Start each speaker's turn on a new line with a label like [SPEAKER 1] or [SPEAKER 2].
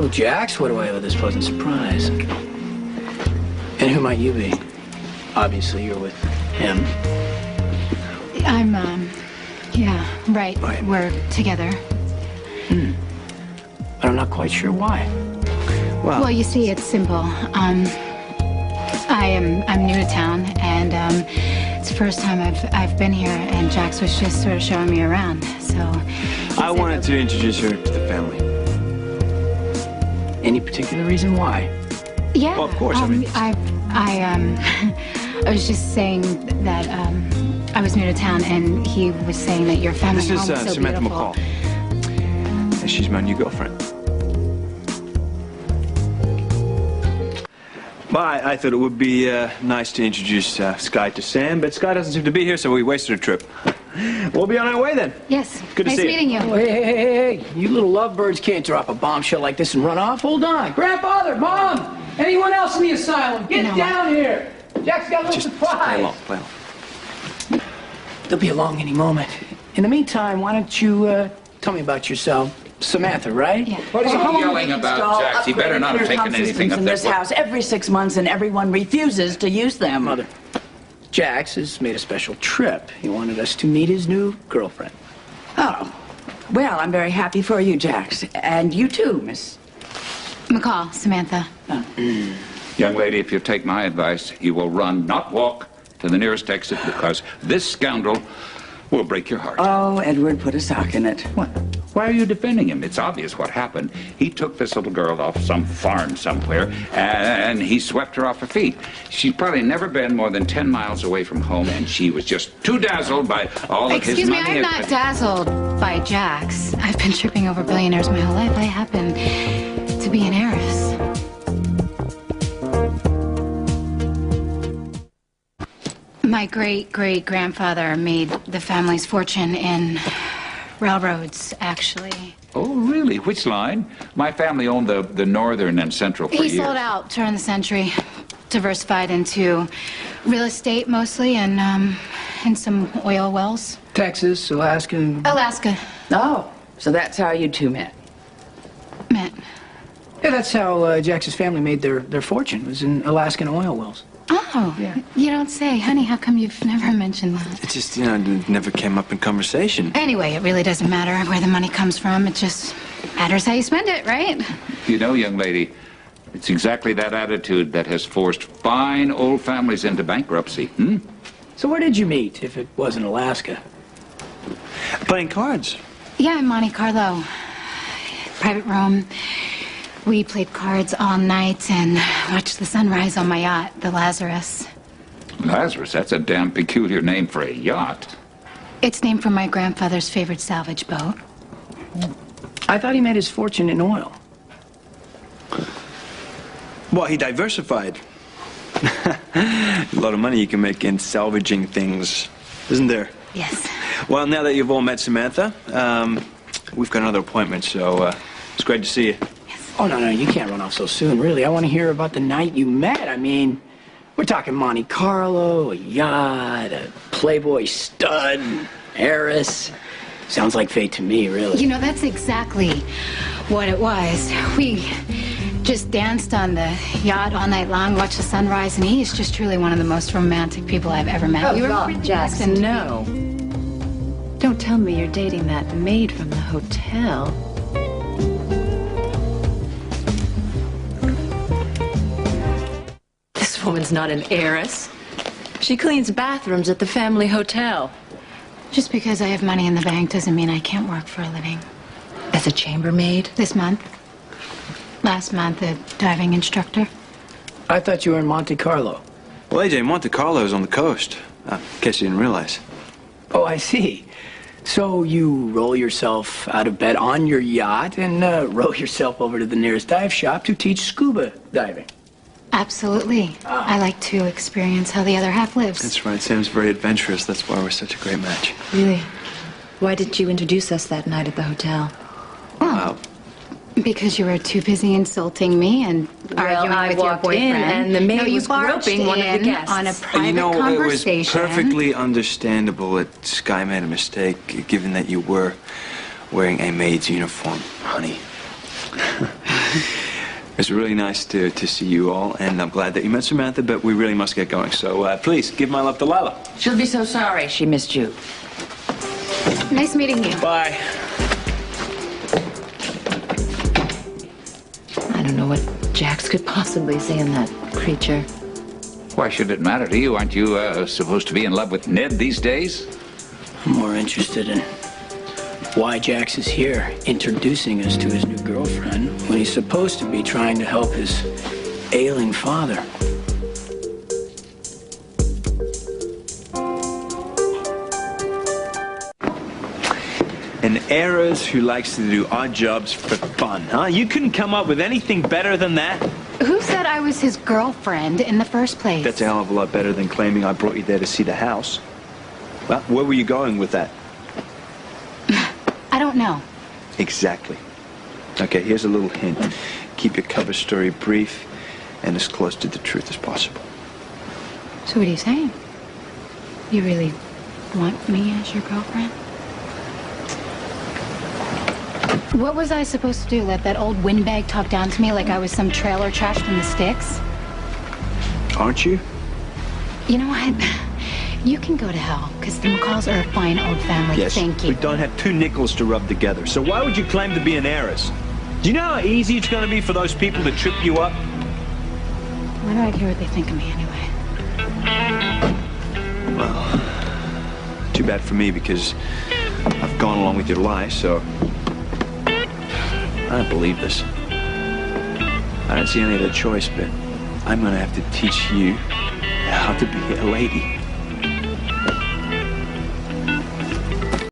[SPEAKER 1] Well, Jax, what do I owe this pleasant surprise? And who might you be? Obviously, you're with him.
[SPEAKER 2] Yeah, right. We're together.
[SPEAKER 1] But I'm not quite sure why.
[SPEAKER 2] Well, you see, it's simple. I'm new to town, and it's the first time I've been here, and Jax was just sort of showing me around. So
[SPEAKER 3] I wanted to introduce her to the family.
[SPEAKER 1] Any particular reason why?
[SPEAKER 2] Yeah.
[SPEAKER 3] Well, of course.
[SPEAKER 2] I was just saying that I was new to town, and he was saying that your family
[SPEAKER 3] This is
[SPEAKER 2] home was so
[SPEAKER 3] Samantha
[SPEAKER 2] beautiful.
[SPEAKER 3] McCall. And she's my new girlfriend. Well, I thought it would be nice to introduce Sky to Sam, but Sky doesn't seem to be here, so we wasted a trip. We'll be on our way then.
[SPEAKER 2] Yes.
[SPEAKER 3] Good to
[SPEAKER 2] nice
[SPEAKER 3] see you.
[SPEAKER 2] meeting you.
[SPEAKER 1] Oh, hey. You little lovebirds can't drop a bombshell like this and run off. Hold on. Grandfather, Mom, anyone else in the asylum, get down here. Jack's got a little surprise.
[SPEAKER 3] Play along.
[SPEAKER 1] They'll be along any moment. In the meantime, why don't you tell me about yourself? Samantha, right?
[SPEAKER 2] Yeah.
[SPEAKER 4] What are you yelling about, Jax? He better not have taken anything up
[SPEAKER 5] in
[SPEAKER 4] there.
[SPEAKER 5] this house every 6 months, and everyone refuses to use them.
[SPEAKER 1] Mother, Jax has made a special trip. He wanted us to meet his new girlfriend.
[SPEAKER 5] Oh, well, I'm very happy for you, Jax, and you too, Miss.
[SPEAKER 2] McCall, Samantha.
[SPEAKER 4] Young lady, if you take my advice, you will run, not walk, to the nearest exit, because this scoundrel will break your heart.
[SPEAKER 5] Oh, Edward, put a sock in it.
[SPEAKER 4] What? Why are you defending him? It's obvious what happened. He took this little girl off some farm somewhere, and he swept her off her feet. She's probably never been more than 10 miles away from home, and she was just too dazzled by all of his
[SPEAKER 2] Excuse me,
[SPEAKER 4] money.
[SPEAKER 2] I'm not dazzled by Jax. I've been tripping over billionaires my whole life. I happen to be an heiress. My great-great-grandfather made the family's fortune in railroads, actually.
[SPEAKER 4] Oh, really? Which line? My family owned the northern and central for years.
[SPEAKER 2] He sold out during the century, diversified into real estate mostly, and some oil wells.
[SPEAKER 1] Texas, Alaska.
[SPEAKER 2] Alaska.
[SPEAKER 5] Oh, so that's how you two met.
[SPEAKER 2] Met.
[SPEAKER 1] Yeah, that's how Jax's family made their fortune, was in Alaskan oil wells.
[SPEAKER 2] Oh,
[SPEAKER 1] Yeah.
[SPEAKER 2] You don't say. Honey, how come you've never mentioned that?
[SPEAKER 3] It just, it never came up in conversation.
[SPEAKER 2] Anyway, it really doesn't matter where the money comes from. It just matters how you spend it, right?
[SPEAKER 4] You know, young lady, it's exactly that attitude that has forced fine old families into bankruptcy.
[SPEAKER 1] So where did you meet, if it wasn't Alaska?
[SPEAKER 3] Playing cards.
[SPEAKER 2] Yeah, in Monte Carlo. Private room. We played cards all night and watched the sunrise on my yacht, the Lazarus.
[SPEAKER 4] Lazarus, that's a damn peculiar name for a yacht.
[SPEAKER 2] It's named for my grandfather's favorite salvage boat.
[SPEAKER 1] I thought he made his fortune in oil.
[SPEAKER 3] Well, he diversified. A lot of money you can make in salvaging things, isn't there?
[SPEAKER 2] Yes.
[SPEAKER 3] Well, now that you've all met Samantha, we've got another appointment, so it's great to see you.
[SPEAKER 1] Oh, no, you can't run off so soon, really. I want to hear about the night you met. I mean, we're talking Monte Carlo, a yacht, a Playboy stud, heiress. Sounds like fate to me, really.
[SPEAKER 2] You know, that's exactly what it was. We just danced on the yacht all night long, watched the sunrise, and he is just truly one of the most romantic people I've ever met. We were pretty
[SPEAKER 6] Jackson,
[SPEAKER 2] destined to
[SPEAKER 6] no. Don't tell me you're dating that maid from the hotel. This woman's not an heiress. She cleans bathrooms at the family hotel.
[SPEAKER 2] Just because I have money in the bank doesn't mean I can't work for a living.
[SPEAKER 6] As a chambermaid?
[SPEAKER 2] This month. Last month, a diving instructor.
[SPEAKER 1] I thought you were in Monte Carlo.
[SPEAKER 3] Well, AJ, Monte Carlo is on the coast. In case you didn't realize.
[SPEAKER 1] Oh, I see. So you roll yourself out of bed on your yacht and row yourself over to the nearest dive shop to teach scuba diving.
[SPEAKER 2] Absolutely. I like to experience how the other half lives.
[SPEAKER 3] That's right. Sam's very adventurous. That's why we're such a great match.
[SPEAKER 6] Really? Why didn't you introduce us that night at the hotel?
[SPEAKER 3] Wow.
[SPEAKER 2] Because you were too busy insulting me and arguing
[SPEAKER 6] I
[SPEAKER 2] with your
[SPEAKER 6] walked
[SPEAKER 2] boyfriend.
[SPEAKER 6] in and the maid was
[SPEAKER 2] barged
[SPEAKER 6] groping one of the
[SPEAKER 2] in
[SPEAKER 6] guests.
[SPEAKER 2] on a private
[SPEAKER 3] You know, it was
[SPEAKER 2] conversation.
[SPEAKER 3] perfectly understandable that Sky made a mistake, given that you were wearing a maid's uniform, honey. It's really nice to see you all, and I'm glad that you met Samantha, but we really must get going. So please, give my love to Lila.
[SPEAKER 5] She'll be so sorry she missed you.
[SPEAKER 2] Nice meeting you.
[SPEAKER 3] Bye.
[SPEAKER 6] I don't know what Jax could possibly see in that creature.
[SPEAKER 4] Why should it matter to you? Aren't you supposed to be in love with Ned these days?
[SPEAKER 1] I'm more interested in why Jax is here, introducing us to his new girlfriend, when he's supposed to be trying to help his ailing father.
[SPEAKER 3] An heiress who likes to do odd jobs for fun, huh? You couldn't come up with anything better than that?
[SPEAKER 2] Who said I was his girlfriend in the first place?
[SPEAKER 3] That's a hell of a lot better than claiming I brought you there to see the house. Well, where were you going with that?
[SPEAKER 2] I don't know.
[SPEAKER 3] Exactly. Okay, here's a little hint. Keep your cover story brief and as close to the truth as possible.
[SPEAKER 2] So what are you saying? You really want me as your girlfriend? What was I supposed to do? Let that old windbag talk down to me like I was some trailer trash from the sticks?
[SPEAKER 3] Aren't you?
[SPEAKER 2] You know what? You can go to hell, because the McCalls are a fine old family.
[SPEAKER 3] Yes,
[SPEAKER 2] Thank you.
[SPEAKER 3] we don't have two nickels to rub together. So why would you claim to be an heiress? Do you know how easy it's going to be for those people to trip you up?
[SPEAKER 2] Why do I care what they think of me anyway?
[SPEAKER 3] Well, too bad for me, because I've gone along with your lie, so I don't believe this. I don't see any other choice, but I'm going to have to teach you how to be a lady.